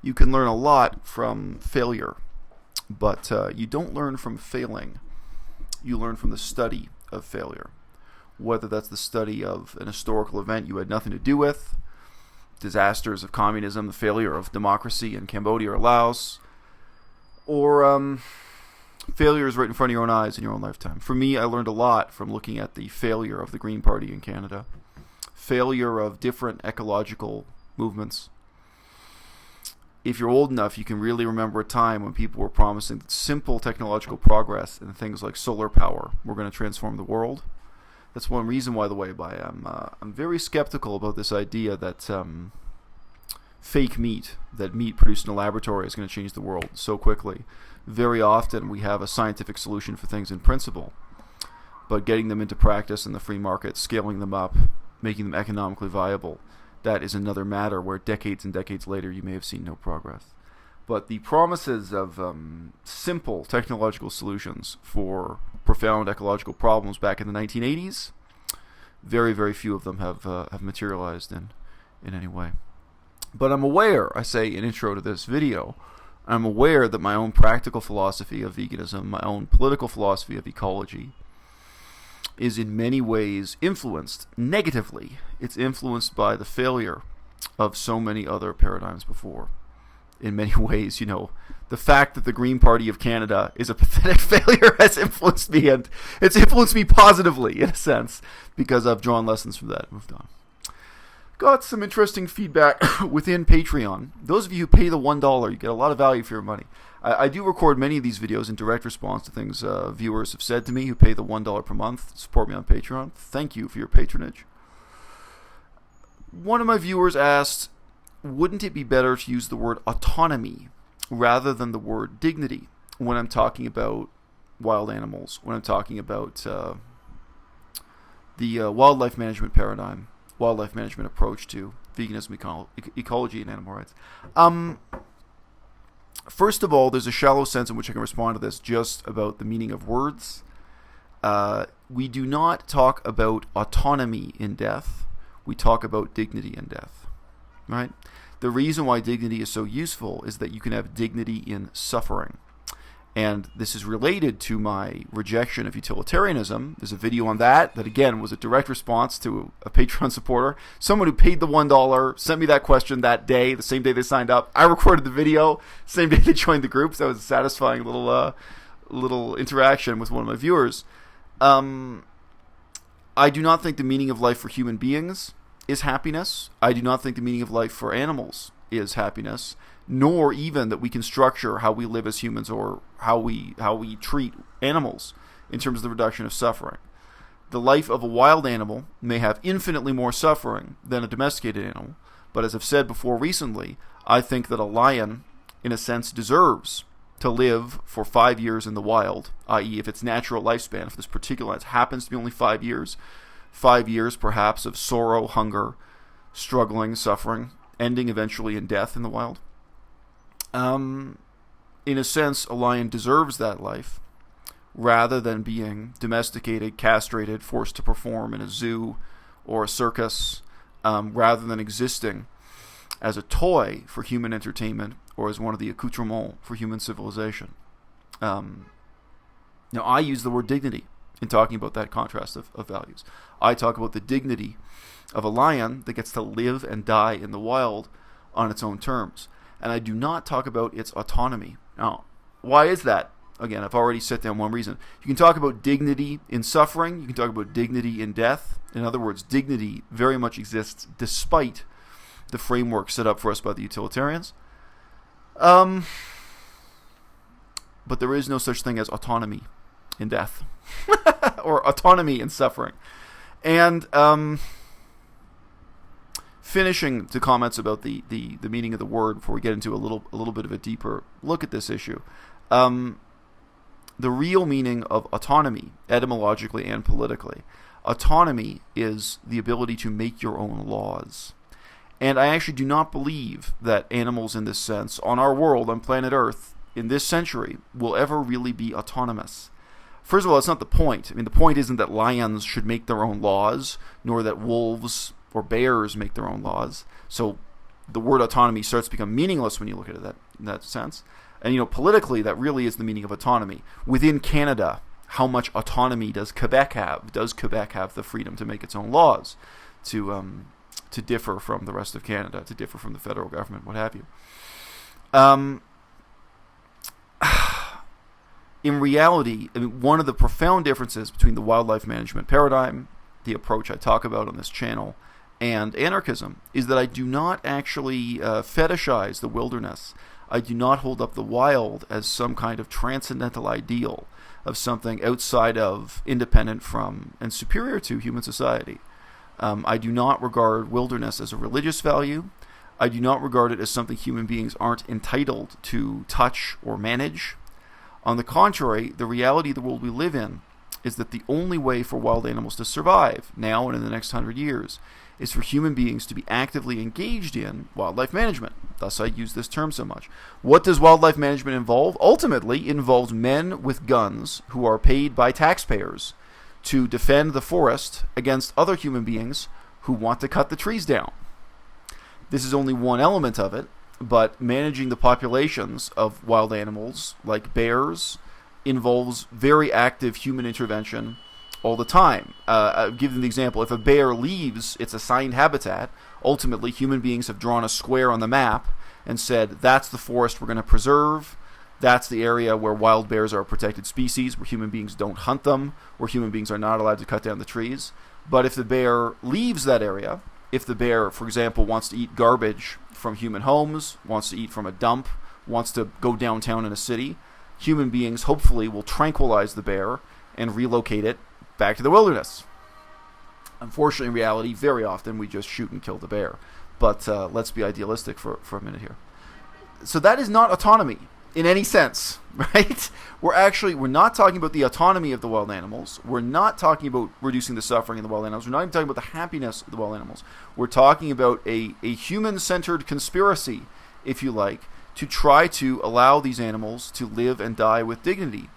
You can learn a lot from failure, but you don't learn from failing. You learn from the study of failure, whether that's the study of an historical event you had nothing to do with, disasters of communism, the failure of democracy in Cambodia or Laos, or failures right in front of your own eyes in your own lifetime. For me, I learned a lot from looking at the failure of the Green Party in Canada, failure of different ecological movements. If you're old enough, you can really remember a time when people were promising that simple technological progress and things like solar power were going to transform the world. That's one reason why, I'm very skeptical about this idea that fake meat, that meat produced in a laboratory, is going to change the world so quickly. Very often we have a scientific solution for things in principle, but getting them into practice in the free market, scaling them up, making them economically viable, that is another matter where decades and decades later you may have seen no progress. But the promises of simple technological solutions for profound ecological problems back in the 1980s, very, very few of them have materialized in any way. But I'm aware, I say in intro to this video, I'm aware that my own practical philosophy of veganism, my own political philosophy of ecology, is in many ways influenced negatively. It's influenced by the failure of so many other paradigms before. In many ways, the fact that the Green Party of Canada is a pathetic failure has influenced me, and it's influenced me positively, in a sense, because I've drawn lessons from that and moved on. Got some interesting feedback within Patreon. Those of you who pay the $1, you get a lot of value for your money. I do record many of these videos in direct response to things viewers have said to me who pay the $1 per month to support me on Patreon. Thank you for your patronage. One of my viewers asked, wouldn't it be better to use the word autonomy rather than the word dignity when I'm talking about wild animals, when I'm talking about the wildlife management paradigm, wildlife management approach to veganism, ecology, and animal rights? First of all, there's a shallow sense in which I can respond to this just about the meaning of words. We do not talk about autonomy in death. We talk about dignity in death, right? The reason why dignity is so useful is that you can have dignity in suffering. And this is related to my rejection of utilitarianism. There's a video on that again was a direct response to a Patreon supporter. Someone who paid the $1 sent me that question that day, the same day they signed up. I recorded the video, same day they joined the group. So that was a satisfying little interaction with one of my viewers. I do not think the meaning of life for human beings is happiness. I do not think the meaning of life for animals is happiness, nor even that we can structure how we live as humans or how we treat animals in terms of the reduction of suffering. The life of a wild animal may have infinitely more suffering than a domesticated animal, but as I've said before recently, I think that a lion, in a sense, deserves to live for 5 years in the wild, i.e. if its natural lifespan, if this particular lion happens to be only 5 years, 5 years perhaps of sorrow, hunger, struggling, suffering, ending eventually in death in the wild. In a sense, a lion deserves that life rather than being domesticated, castrated, forced to perform in a zoo or a circus, rather than existing as a toy for human entertainment or as one of the accoutrements for human civilization. Now, I use the word dignity in talking about that contrast of values. I talk about the dignity of a lion that gets to live and die in the wild on its own terms. And I do not talk about its autonomy. Now, why is that? Again, I've already set down one reason. You can talk about dignity in suffering. You can talk about dignity in death. In other words, dignity very much exists despite the framework set up for us by the utilitarians. But there is no such thing as autonomy in death or autonomy in suffering. And finishing to comments about the meaning of the word before we get into a little bit of a deeper look at this issue. The real meaning of autonomy, etymologically and politically, autonomy is the ability to make your own laws. And I actually do not believe that animals in this sense, on our world, on planet Earth, in this century, will ever really be autonomous. First of all, it's not the point. I mean, the point isn't that lions should make their own laws, nor that wolves or bears make their own laws. So the word autonomy starts to become meaningless when you look at it in that sense. And, politically, that really is the meaning of autonomy. Within Canada, how much autonomy does Quebec have? Does Quebec have the freedom to make its own laws, to differ from the rest of Canada, to differ from the federal government, what have you? In reality, one of the profound differences between the wildlife management paradigm, the approach I talk about on this channel, and anarchism is that I do not actually fetishize the wilderness. I do not hold up the wild as some kind of transcendental ideal of something outside of, independent from, and superior to human society. I do not regard wilderness as a religious value. I do not regard it as something human beings aren't entitled to touch or manage. On the contrary, the reality of the world we live in is that the only way for wild animals to survive, now and in the next 100 years, is for human beings to be actively engaged in wildlife management. Thus, I use this term so much. What does wildlife management involve? Ultimately, it involves men with guns who are paid by taxpayers to defend the forest against other human beings who want to cut the trees down. This is only one element of it, but managing the populations of wild animals, like bears, involves very active human intervention all the time. I'll give them the example. If a bear leaves its assigned habitat, ultimately human beings have drawn a square on the map and said, that's the forest we're going to preserve. That's the area where wild bears are a protected species, where human beings don't hunt them, where human beings are not allowed to cut down the trees. But if the bear leaves that area, if the bear, for example, wants to eat garbage from human homes, wants to eat from a dump, wants to go downtown in a city, human beings hopefully will tranquilize the bear and relocate it back to the wilderness. Unfortunately, in reality, very often we just shoot and kill the bear. But let's be idealistic for a minute here. So that is not autonomy in any sense, right? We're not talking about the autonomy of the wild animals. We're not talking about reducing the suffering of the wild animals. We're not even talking about the happiness of the wild animals. We're talking about a human-centered conspiracy, if you like, to try to allow these animals to live and die with dignity,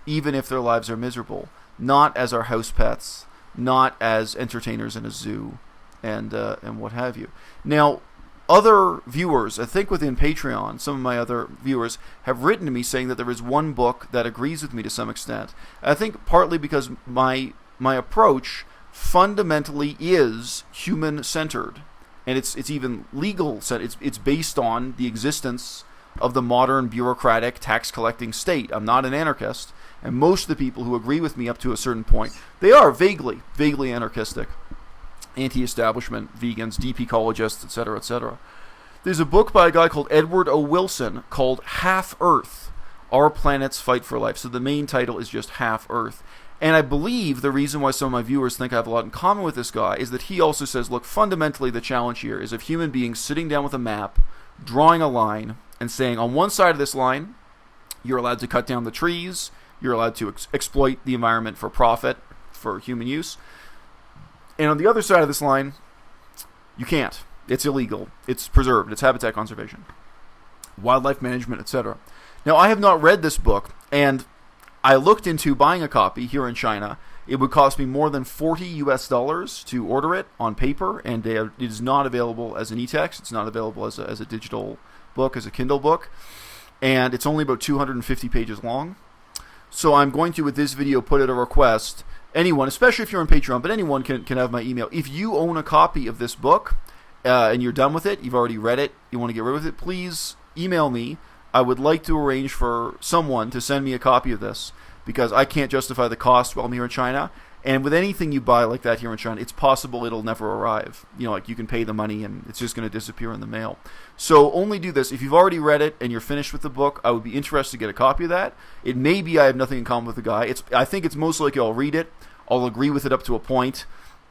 even if their lives are miserable. Not as our house pets, not as entertainers in a zoo, and what have you. Now, other viewers, I think within Patreon, some of my other viewers have written to me saying that there is one book that agrees with me to some extent. I think partly because my approach fundamentally is human-centered, and it's even legal-centered. It's based on the existence of the modern bureaucratic tax-collecting state. I'm not an anarchist, and most of the people who agree with me up to a certain point, they are vaguely anarchistic. Anti-establishment, vegans, deep ecologists, etc., etc. There's a book by a guy called Edward O. Wilson called Half Earth, Our Planet's Fight for Life. So the main title is just Half Earth. And I believe the reason why some of my viewers think I have a lot in common with this guy is that he also says, look, fundamentally the challenge here is of human beings sitting down with a map, drawing a line, and saying on one side of this line, you're allowed to cut down the trees, you're allowed to exploit the environment for profit, for human use. And on the other side of this line, you can't. It's illegal. It's preserved. It's habitat conservation, wildlife management, etc. Now, I have not read this book, and I looked into buying a copy here in China. It would cost me more than $40 to order it on paper, and it is not available as an e-text. It's not available as a digital book, as a Kindle book, and it's only about 250 pages long. So I'm going to, with this video, put out a request. Anyone, especially if you're on Patreon, but anyone can have my email. If you own a copy of this book and you're done with it, you've already read it, you want to get rid of it, please email me. I would like to arrange for someone to send me a copy of this because I can't justify the cost while I'm here in China. And with anything you buy like that here in China, it's possible it'll never arrive. Like you can pay the money and it's just going to disappear in the mail. So only do this. If you've already read it and you're finished with the book, I would be interested to get a copy of that. It may be I have nothing in common with the guy. I think it's most likely I'll read it. I'll agree with it up to a point,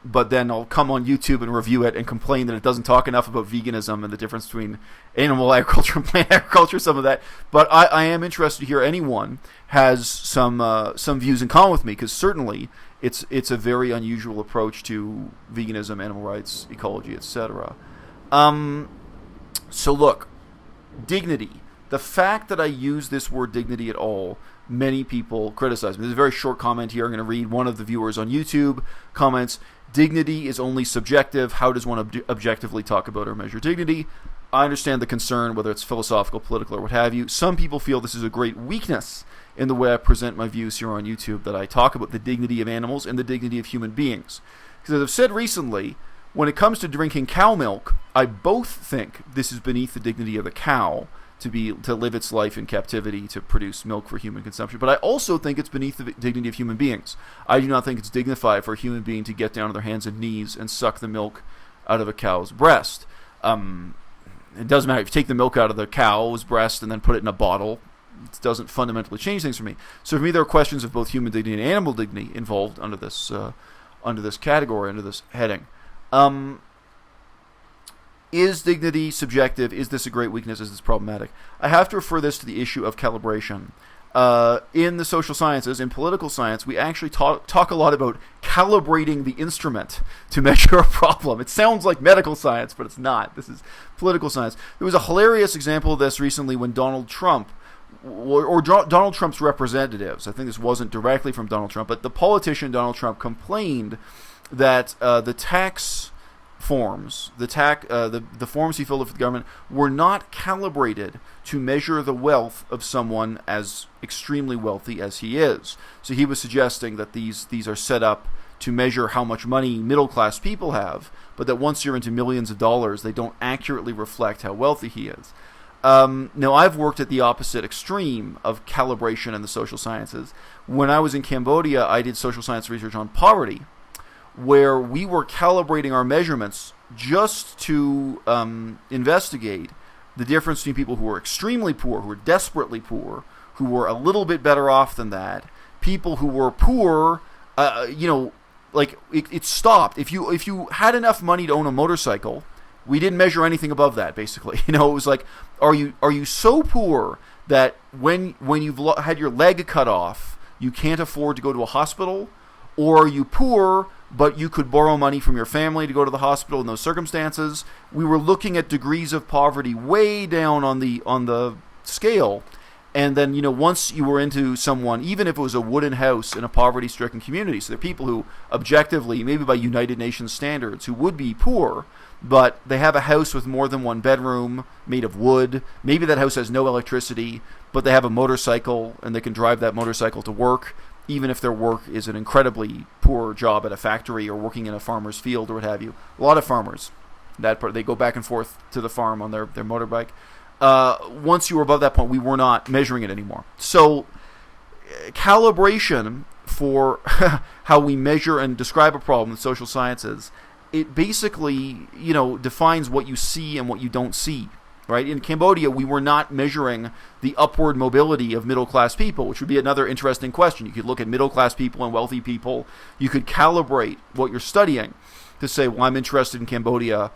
but then I'll come on YouTube and review it and complain that it doesn't talk enough about veganism and the difference between animal agriculture and plant agriculture, some of that. But I am interested to hear anyone has some views in common with me, because certainly it's a very unusual approach to veganism, animal rights, ecology, etc. So look, dignity. The fact that I use this word dignity at all, many people criticize me. There's a very short comment here. I'm going to read one of the viewers on YouTube comments. Dignity is only subjective. How does one objectively talk about or measure dignity? I understand the concern, whether it's philosophical, political, or what have you. Some people feel this is a great weakness in the way I present my views here on YouTube, that I talk about the dignity of animals and the dignity of human beings. Because as I've said recently, when it comes to drinking cow milk, I both think this is beneath the dignity of the cow to live its life in captivity to produce milk for human consumption. But I also think it's beneath the dignity of human beings. I do not think it's dignified for a human being to get down on their hands and knees and suck the milk out of a cow's breast. It doesn't matter if you take the milk out of the cow's breast and then put it in a bottle. It doesn't fundamentally change things for me. So for me, there are questions of both human dignity and animal dignity involved under this category, under this heading. Is dignity subjective? Is this a great weakness? Is this problematic? I have to refer this to the issue of calibration. In the social sciences, in political science, we actually talk a lot about calibrating the instrument to measure a problem. It sounds like medical science, but it's not. This is political science. There was a hilarious example of this recently when Donald Trump, or Donald Trump's representatives, I think this wasn't directly from Donald Trump, but the politician Donald Trump complained that the tax forms, the forms he filled out for the government were not calibrated to measure the wealth of someone as extremely wealthy as he is. So he was suggesting that these are set up to measure how much money middle-class people have, but that once you're into millions of dollars, they don't accurately reflect how wealthy he is. Now, I've worked at the opposite extreme of calibration in the social sciences. When I was in Cambodia, I did social science research on poverty, where we were calibrating our measurements just to investigate the difference between people who were extremely poor, who were desperately poor, who were a little bit better off than that, people who were poor, like it stopped. If you had enough money to own a motorcycle, we didn't measure anything above that, basically. It was like, are you so poor that when you've had your leg cut off, you can't afford to go to a hospital? Or are you poor, but you could borrow money from your family to go to the hospital in those circumstances? We were looking at degrees of poverty way down on the scale. And then, once you were into someone, even if it was a wooden house in a poverty-stricken community, so there are people who objectively, maybe by United Nations standards, who would be poor, but they have a house with more than one bedroom made of wood. Maybe that house has no electricity, but they have a motorcycle and they can drive that motorcycle to work, even if their work is an incredibly poor job at a factory or working in a farmer's field or what have you. A lot of farmers, they go back and forth to the farm on their motorbike. Once you were above that point, we were not measuring it anymore. So calibration for how we measure and describe a problem in social sciences, it basically, defines what you see and what you don't see. Right? In Cambodia, we were not measuring the upward mobility of middle-class people, which would be another interesting question. You could look at middle-class people and wealthy people. You could calibrate what you're studying to say, well, I'm interested in Cambodia.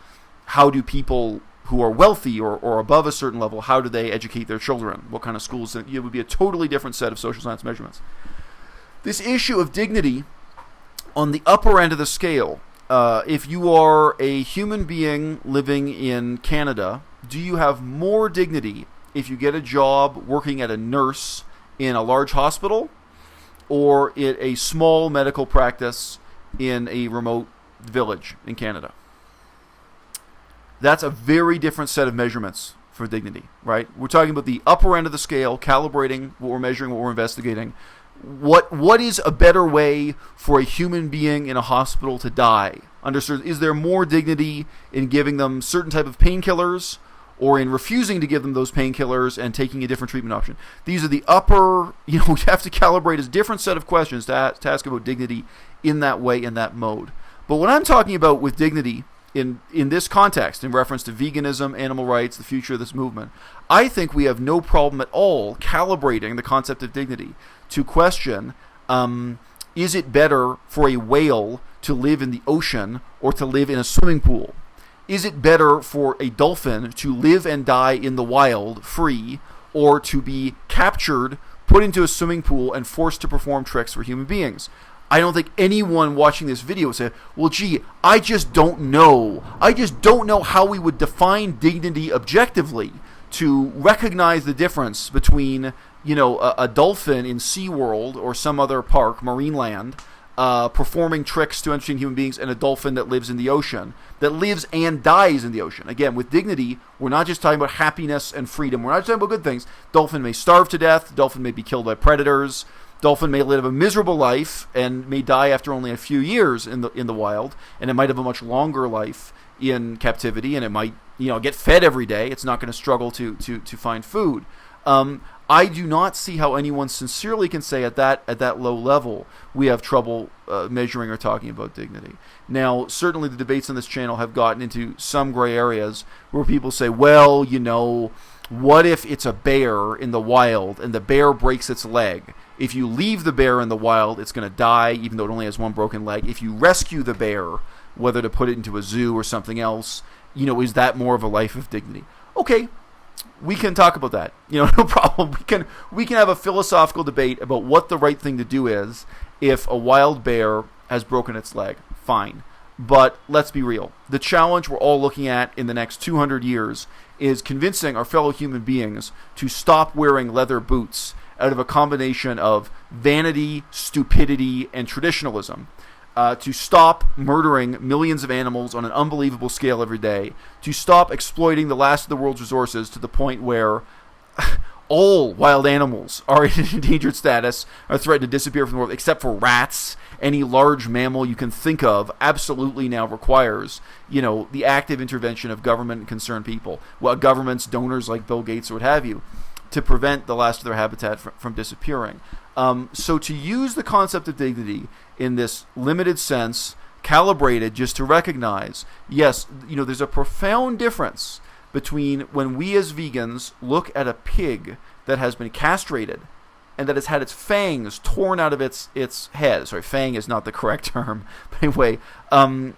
How do people who are wealthy or above a certain level, how do they educate their children? What kind of schools? It would be a totally different set of social science measurements. This issue of dignity on the upper end of the scale, if you are a human being living in Canada, do you have more dignity if you get a job working as a nurse in a large hospital or in a small medical practice in a remote village in Canada? That's a very different set of measurements for dignity, right? We're talking about the upper end of the scale, calibrating what we're measuring, what we're investigating. What is a better way for a human being in a hospital to die? Is there more dignity in giving them certain type of painkillers or in refusing to give them those painkillers and taking a different treatment option? These are the upper, we have to calibrate a different set of questions to ask about dignity in that way, in that mode. But what I'm talking about with dignity in this context, in reference to veganism, animal rights, the future of this movement, I think we have no problem at all calibrating the concept of dignity to question, is it better for a whale to live in the ocean or to live in a swimming pool? Is it better for a dolphin to live and die in the wild, free, or to be captured, put into a swimming pool, and forced to perform tricks for human beings? I don't think anyone watching this video would say, well, gee, I just don't know. I just don't know how we would define dignity objectively to recognize the difference between, a dolphin in SeaWorld or some other park, Marineland, performing tricks to entertain human beings, and a dolphin that lives in the ocean, that lives and dies in the ocean. Again, with dignity, we're not just talking about happiness and freedom. We're not just talking about good things. Dolphin may starve to death. Dolphin may be killed by predators. Dolphin may live a miserable life and may die after only a few years in the wild, and it might have a much longer life in captivity, and it might get fed every day. It's not going to struggle to find food. I do not see how anyone sincerely can say at that low level we have trouble measuring or talking about dignity. Now, certainly the debates on this channel have gotten into some gray areas where people say, well, what if it's a bear in the wild and the bear breaks its leg? If you leave the bear in the wild, it's going to die, even though it only has one broken leg. If you rescue the bear, whether to put it into a zoo or something else, is that more of a life of dignity? Okay, we can talk about that. No problem. We can have a philosophical debate about what the right thing to do is if a wild bear has broken its leg. Fine. But let's be real. The challenge we're all looking at in the next 200 years is convincing our fellow human beings to stop wearing leather boots out of a combination of vanity, stupidity, and traditionalism. To stop murdering millions of animals on an unbelievable scale every day, to stop exploiting the last of the world's resources to the point where all wild animals are in endangered status, are threatened to disappear from the world, except for rats. Any large mammal you can think of absolutely now requires, the active intervention of government and concerned people, governments, donors like Bill Gates or what have you, to prevent the last of their habitat from disappearing. So to use the concept of dignity in this limited sense, calibrated just to recognize, yes, there's a profound difference between when we as vegans look at a pig that has been castrated and that has had its fangs torn out of its head. Sorry, fang is not the correct term. But anyway, a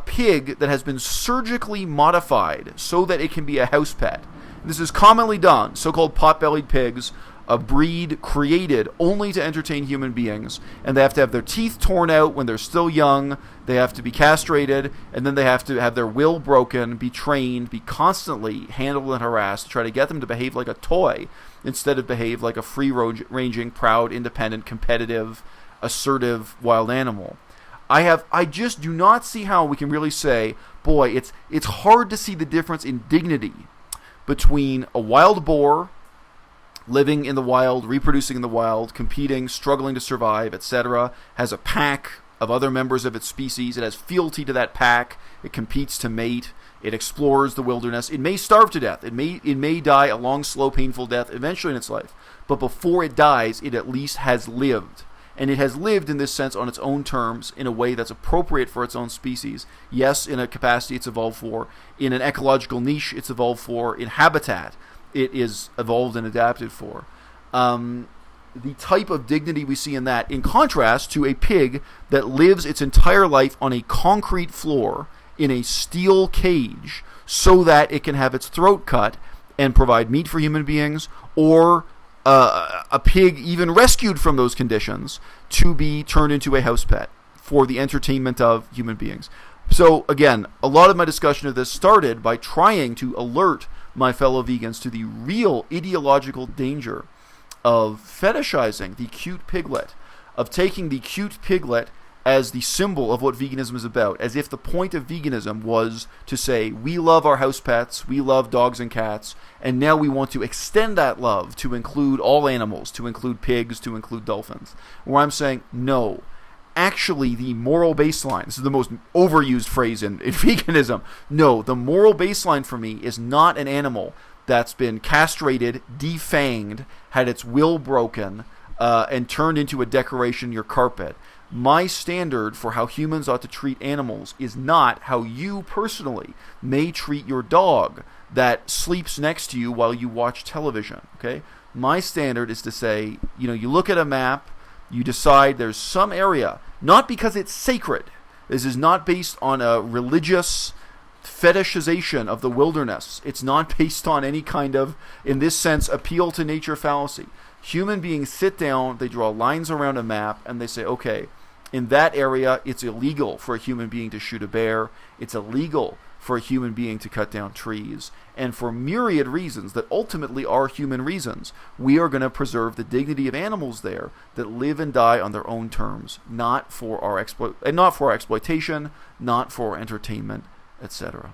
pig that has been surgically modified so that it can be a house pet. This is commonly done. So-called pot-bellied pigs, a breed created only to entertain human beings, and they have to have their teeth torn out when they're still young, they have to be castrated, and then they have to have their will broken, be trained, be constantly handled and harassed to try to get them to behave like a toy instead of behave like a free-ranging, proud, independent, competitive, assertive wild animal. I just do not see how we can really say, boy, it's hard to see the difference in dignity between a wild boar living in the wild, reproducing in the wild, competing, struggling to survive, etc., has a pack of other members of its species, it has fealty to that pack, it competes to mate, it explores the wilderness, it may starve to death, it may die a long, slow, painful death eventually in its life, but before it dies, it at least has lived. And it has lived in this sense on its own terms in a way that's appropriate for its own species. Yes, in a capacity it's evolved for. In an ecological niche it's evolved for. In habitat it is evolved and adapted for. The type of dignity we see in that, in contrast to a pig that lives its entire life on a concrete floor in a steel cage so that it can have its throat cut and provide meat for human beings, or a pig even rescued from those conditions to be turned into a house pet for the entertainment of human beings. So again, a lot of my discussion of this started by trying to alert my fellow vegans to the real ideological danger of fetishizing the cute piglet, of taking the cute piglet as the symbol of what veganism is about, as if the point of veganism was to say, we love our house pets, we love dogs and cats, and now we want to extend that love to include all animals, to include pigs, to include dolphins. Where I'm saying, no. Actually, the moral baseline, this is the most overused phrase in veganism, no, the moral baseline for me is not an animal that's been castrated, defanged, had its will broken, and turned into a decoration in your carpet. My standard for how humans ought to treat animals is not how you personally may treat your dog that sleeps next to you while you watch television, okay? My standard is to say, you look at a map, you decide there's some area, not because it's sacred. This is not based on a religious fetishization of the wilderness. It's not based on any kind of, in this sense, appeal to nature fallacy. Human beings sit down, they draw lines around a map, and they say, okay, in that area, it's illegal for a human being to shoot a bear. It's illegal for a human being to cut down trees. And for myriad reasons that ultimately are human reasons, we are going to preserve the dignity of animals there that live and die on their own terms, not for our exploitation, not for our entertainment, etc.